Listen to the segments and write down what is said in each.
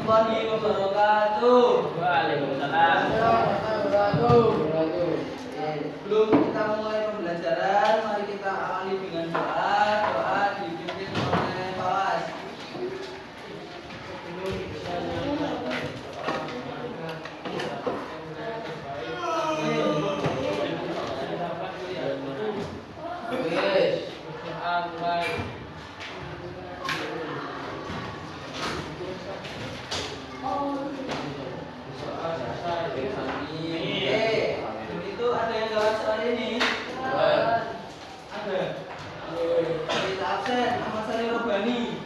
warahmatullahi wabarakatuh. Waalaikumsalam. Belum kita mulai pembelajaran, mari kita awali dengan doa. Doa dipimpin oleh Fawas. Itu ada yang jawab soal ini? Ada. Kita absen. Ahmad Sani Robani.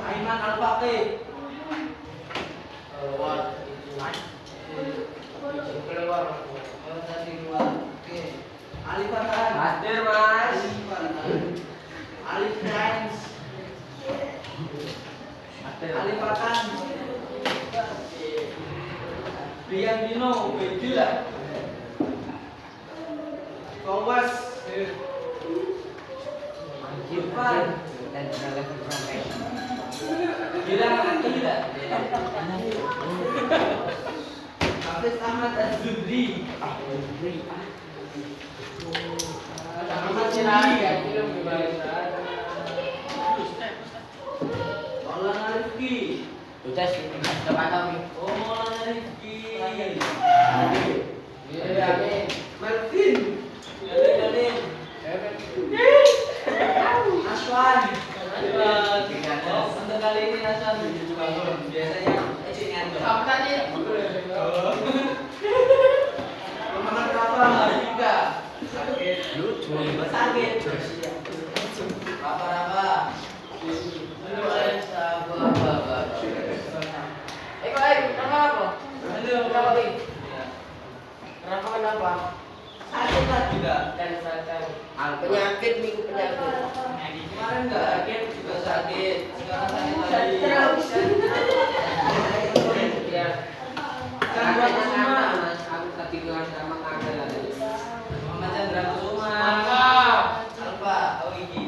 Aiman Al-Faqih. Alif Farhan. Hadir, Mas. Alif James. Alif Farhan. Rian Dino Ubedillah. Fawas. Irfan. Gilang Akilah. Hafiz Ahmad Az-Zubri. Ahmad Syiraki. Maulana Rifki. Oh, Maulana Rifki. Melvin. Melvin. Aswan. Oh, untuk kali ini Aswan bangun. Biasanya ecinya Muhammad Rafa juga. Sakit. Sakit. Rafa Rafa. Sakit lah juga. Penyakit minggu penyakit. Kemarin nggak sakit juga sakit. Sekarang sakit lagi. Kan buat semua. Muhammad Chandra Kusuma. Alfa. Oh ini.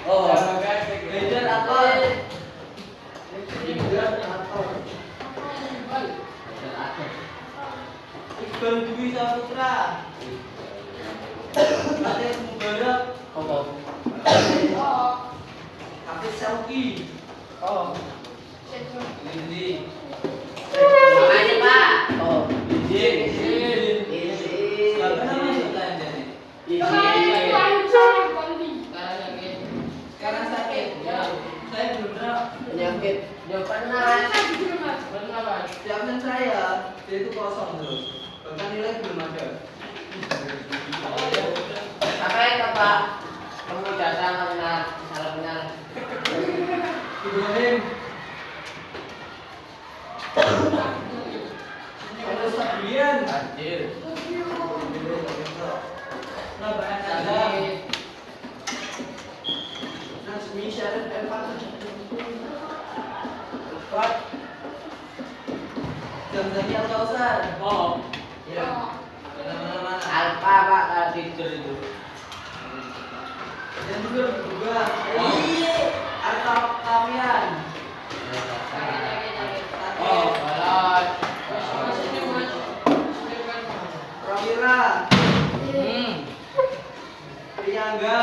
Oh. Belajar apa? Iqbal Dwi Saputra. Raden Mubarak. Hafiz Syauqi. Ini. Siapa nama setelahnya nih? Sekarang sakit. Saya belum pernah. Penyakit. Jangan pernah. Siapkan saya, dia itu kosong terus. Bahkan nilai belum ada. Sampai Pak. Kamu datang benar, salah benar. Ibrahim. Ada Sabrian. Hadir. Nabaan ada. Nasmi Syarif Elvan. Empat. Jamzani Al-Kausar. Ya. Mana-mana. Alfa Pak tidur itu. Dan juga berubah. Arta Kamian. Balas. Prawira. Priyangga.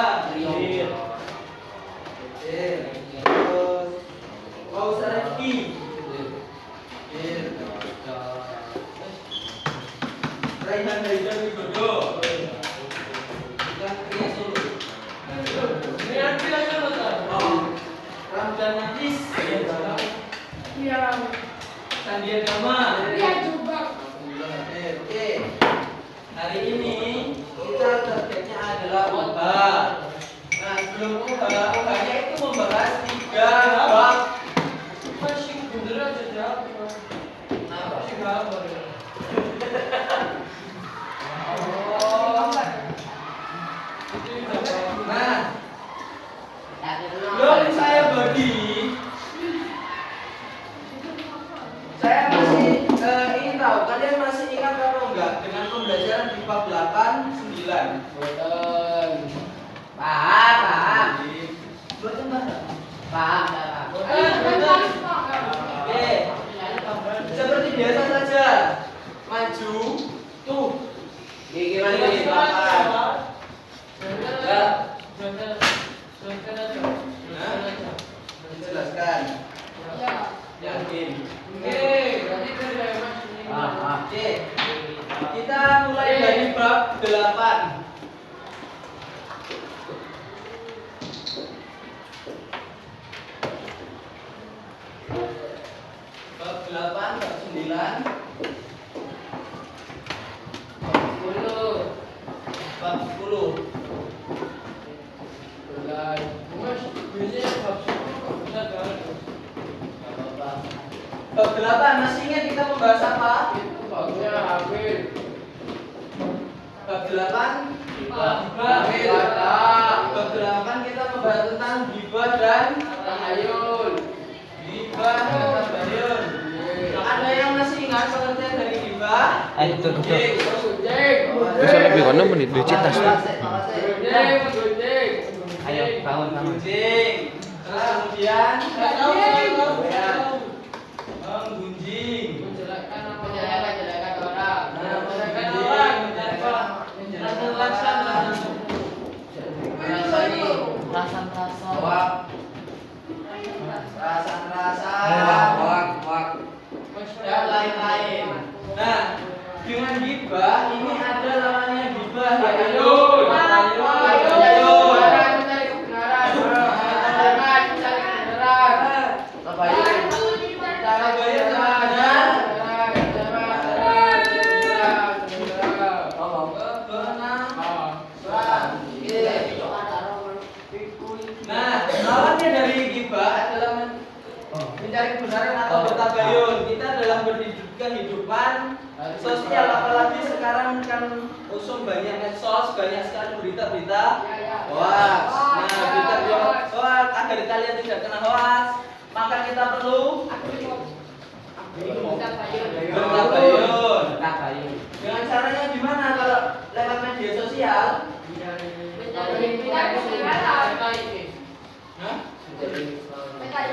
Terus Fauzan Rifki. Raihan Haidar Wibowo. Bukan Pria Solo. Ramdan Najis. Sandia Gama. Oke. Hari ini kita targetnya adalah obat. Nah, sebelum obatnya itu membahas 3 bab. Masih bener aja jawab. Nah, masih gambar. Nah, belum saya bagi. Saya masih ingin tahu kalian masih ingat atau enggak dengan pembelajaran di bab 8, 9. Betul. Pak. membahas apa? Itu bagusnya Habil. Bab 8 Gibah. Bab 8 kita membahas tentang gibah dan Tahayul. gibah dan tabayun. Ada yang masih ingat pengertian dari gibah? Gunjing. Gunjing. Bisa lebih kono menit duit citas. Gunjing. Ayo bangun. Gunjing. Terus kemudian menggunjing. Menjelekkan orang. Dan lain-lain. Nah, dengan gibah ini ada lawannya gibah yaitu Nah, lawannya dari gibah adalah mencari kebenaran atau bertabayun. Kita dalam kehidupan sosial, apalagi sekarang kan usum banyak medsos, banyak sekali berita-berita hoax. Nah, berita hoax, agar kalian tidak kena hoax, maka kita perlu bertabayun. Dengan caranya gimana kalau lewat media sosial? Hah? Mencari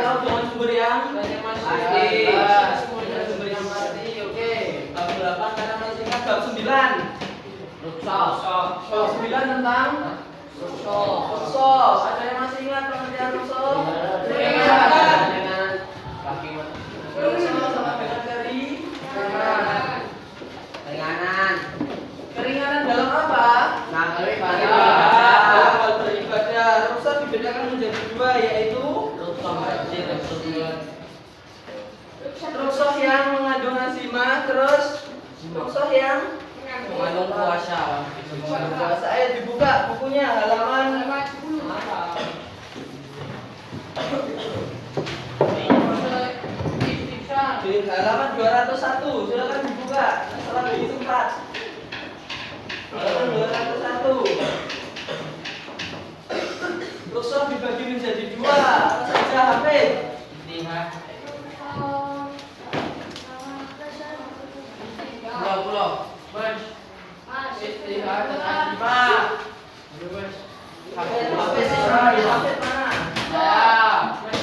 tahu dengan sumber yang pasti. Sumber yang pasti. Oke. Bab 8 karena masih ingat bab 9. Bab 9 tentang rukshoh. Ada yang masih ingat pengertian rukshoh? Rukshoh sama dengan keringanan dalam apa? Dalam hal beribadah. Rukshoh dibedakan menjadi dua, yaitu rukshoh yang mengandung azimah, terus rukshoh yang Mengandung puasa. puasa. Ayo dibuka bukunya halaman di halaman 201. Silakan dibuka. Setelah disempat. Halaman 201. Rukshoh dibagi menjadi dua. Apa saja, Hafid? Pulau. Istihad dan azimah. Hafid mana? Hafid.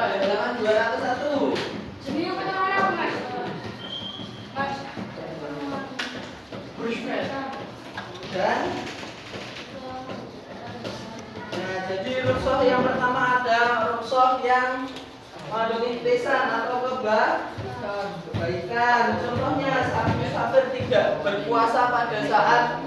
Halaman 201. Dan nah, jadi rukshoh yang pertama ada rukshoh yang mengandung ihtisan atau kebaikan. Contohnya saat musafir tidak berpuasa pada saat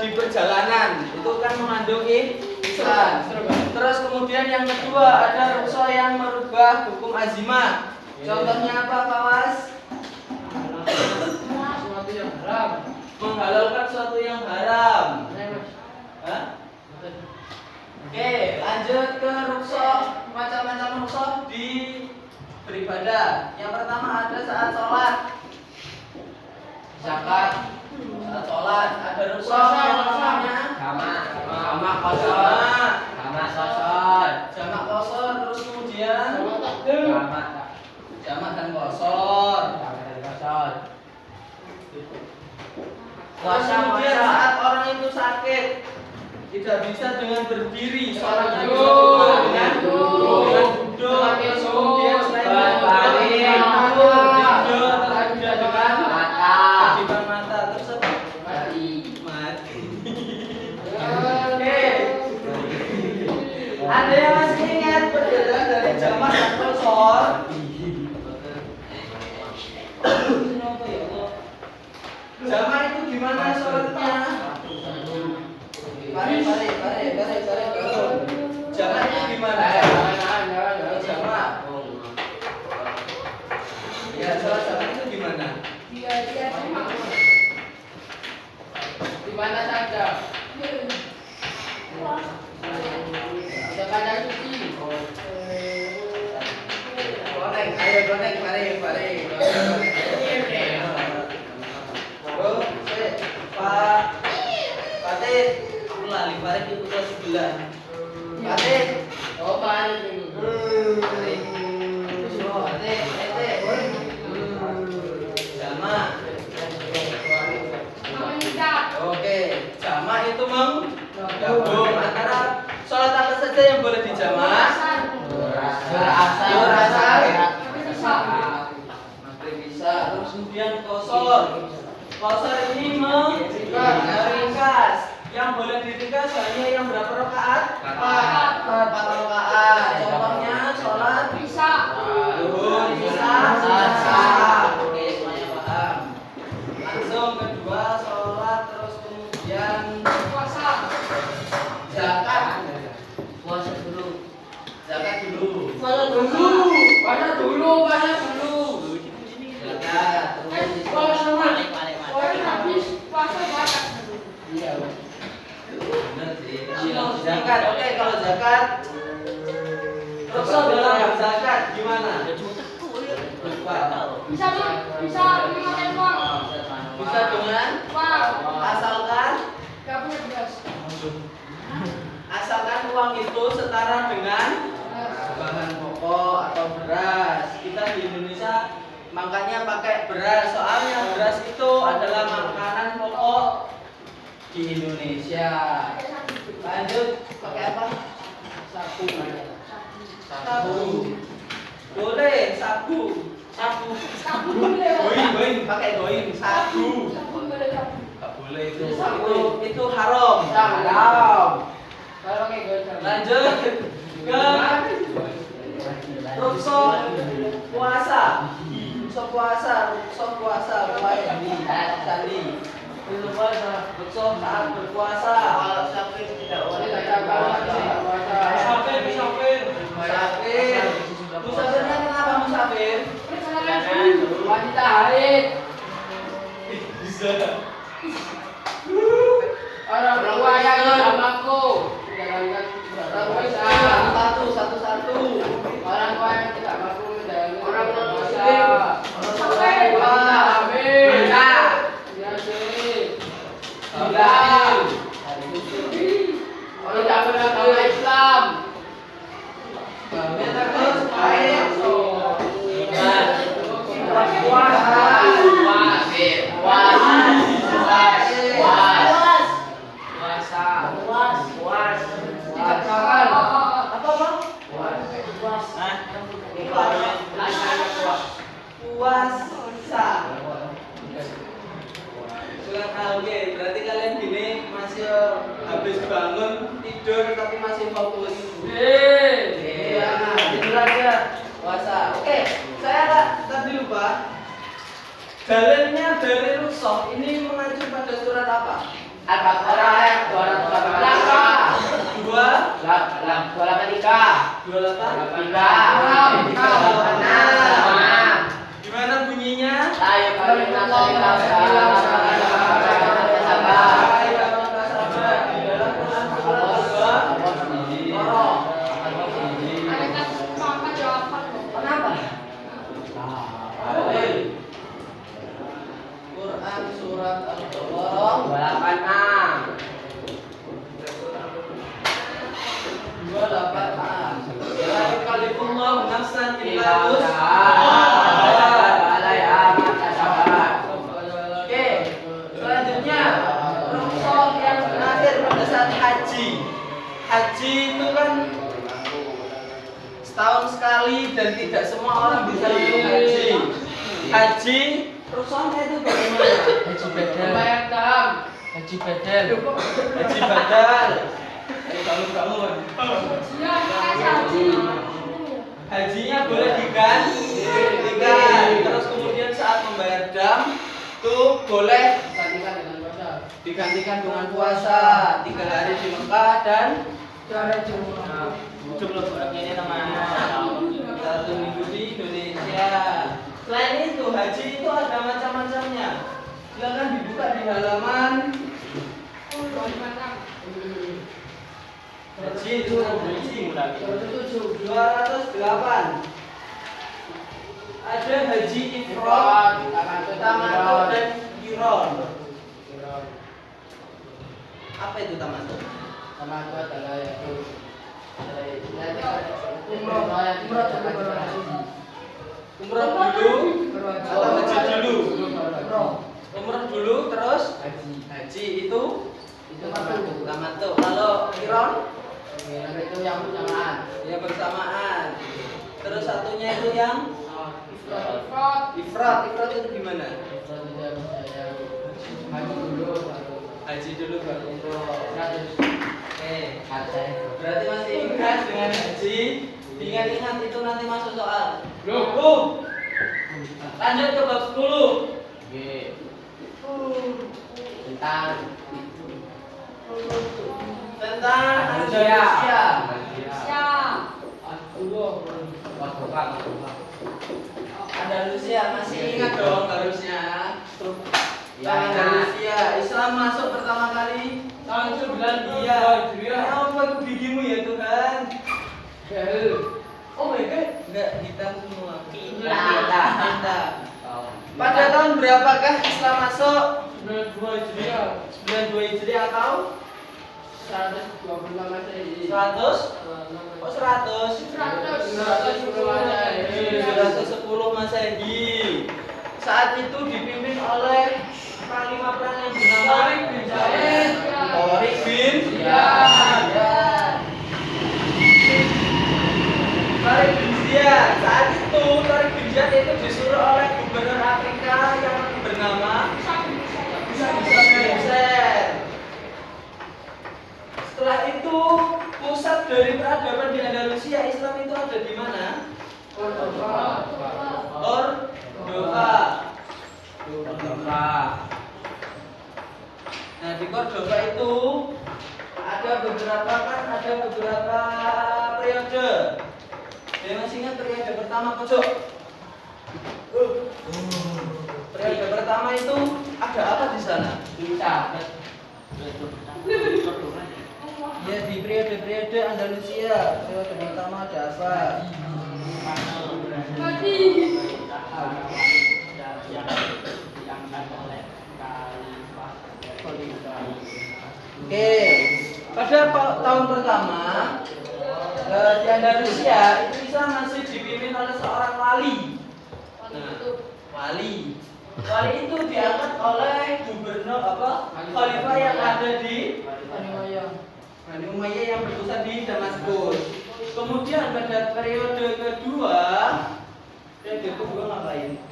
di perjalanan, itu kan mengandung ihtisan. Terus kemudian yang kedua ada rukshoh yang merubah hukum azimah. Contohnya apa, Kawas? Sesuatu yang haram. Menghalalkan sesuatu yang haram. Hah? Oke, lanjut ke rukshoh, macam-macam rukshoh di beribadah. Yang pertama ada saat sholat, Zakat. saat sholat ada rukshoh yang namanya Jamak jamak qashar, terus kemudian jamak dan qashar. Terus kemudian saat orang itu sakit tidak bisa dengan berdiri, sholatnya bisa dengan duduk. Terus kemudian selain duduk tidak dengan kedipan mata, terus apa? Mati. Oke. Ada yang masih ingat perbedaan dari jamak dan qashar? Jamak itu gimana sholatnya? Pare. Jamak itu gimana? Jamak. Ya, sholat jamak itu gimana? Di mana saja? kemudian kosor. Kosor ini meringkas. Yang boleh diringkas hanya yang berapa rakaat? 4 rakaat. Contohnya sholat zuhur, isya. Oke, semuanya paham. Langsung kedua sholat, terus kemudian zakat. Puasa dulu. Zakat dulu. Puasa dulu. Zakat. Iya. Benar sih. Zakat. Oke, kalau zakat terus dalam zakat gimana? Lupa. Bisa dengan asalkan uang itu setara dengan bahan pokok atau beras. Kita di Indonesia makanya pakai beras, soalnya beras itu adalah makanan pokok di Indonesia. Lanjut, pakai apa? Sabu. Boleh, sabu. Going, pakai going. Sabu. Nggak boleh itu haram. Lanjut ke rukso puasa. Sandi. Rukso saat berpuasa. Musafirnya kenapa musafir? Wanita haid. Bisa. Orang tua yang tidak mampu. Satu. Orang tua yang tidak mampu menjalani Orang puasa. muslim. Wanita hamil. Tidak beragama Islam. Terus haid. Puasa. Oke, berarti kalian gini masih habis bangun tidur tapi masih fokus. Iya, tidur aja. Puasa. Oke, saya tadi lupa. Dalilnya dari Rukshoh ini mengacu pada surat apa? Al-Baqarah ayat 283. 283. Gimana bunyinya? Quran surat Al-Baqarah 286. La yukallifullahu nafsan illa Oke, selanjutnya ruksoh yang terakhir pada saat haji. Haji itu kan setahun sekali dan tidak semua orang bisa ikut haji. Haji ruksohnya itu bagaimana? Haji badal. Bangun. Hajinya boleh diganti. Terus kemudian saat membayar dam tuh boleh digantikan dengan puasa 3 hari di Mekah dan ini teman-teman 1 minggu di Indonesia. Selain itu haji itu ada macam-macamnya. Silakan dibuka di halaman. Haji itu 208. Ada haji ifrad, tamattu dan qiran. Apa itu tamattu? Tamattu adalah yaitu Umrah dulu atau haji dulu? Umrah dulu terus haji itu tamattu. Kalau qiran itu yang bersamaan. ya bersamaan. Terus satunya itu yang Ifrat itu gimana? Haji dulu baru umroh. Berarti masih ingat dengan haji. Ingat-ingat itu nanti masuk soal. Lanjut ke bab 10. Tentang Andalusia masih ingat dong harusnya. Andalusia Islam masuk pertama kali tahun 9 apa itu gigimu ya Tuhan? Oh my god, enggak hitam semua. Kita. Pada tahun berapakah Islam masuk? 92 Hijriah atau 100? Oh 100. 110 Masehi. Saat itu dipimpin oleh panglima perang yang bernama Tariq bin Ziyad. Saat itu Tariq bin Ziyad itu disuruh oleh gubernur Afrika yang bernama Hussein. Setelah itu pusat dari peradaban di Andalusia Islam itu ada di mana? Cordova. Nah di Cordova itu ada beberapa periode. Saya masih ingat periode pertama pojok. Periode pertama itu ada apa di sana? Ya di periode Andalusia periode pertama ada apa? Oke, pada tahun pertama di Andalusia itu Islam masih dipimpin oleh seorang wali. Wali itu diangkat oleh gubernur khalifah yang ada di Bani Umayyah yang berpusat di Damaskus. Kemudian pada periode kedua ngapain?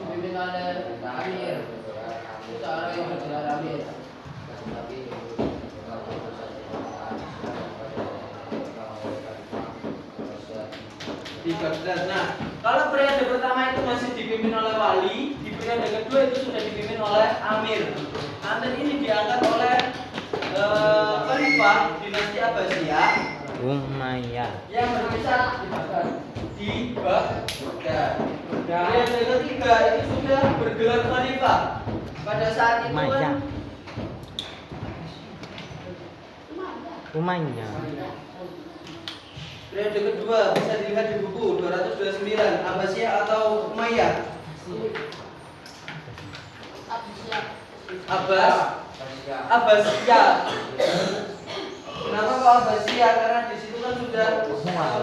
Dipimpin oleh Amir. Seorang yang bergelar Amir. Di Baghdad. Nah, kalau periode pertama itu masih dipimpin oleh wali, di periode kedua itu sudah dipimpin oleh Amir. Amir ini diangkat oleh khalifah dinasti Abbasiyah yang berpusat di Baghdad. Periode ketiga itu sudah bergelar khalifah. Pada saat itu kan periode kedua bisa dilihat di buku 229 Abbasiyah atau Umayyah. Abbasiyah. Kenapa kok Abbasiyah? Karena di situ kan sudah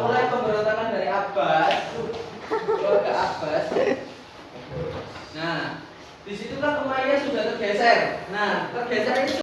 mulai pemberontakan dari Abbas, keluarga Abbas. Nah, di situ kan Umayyah sudah tergeser. Nah, tergeser itu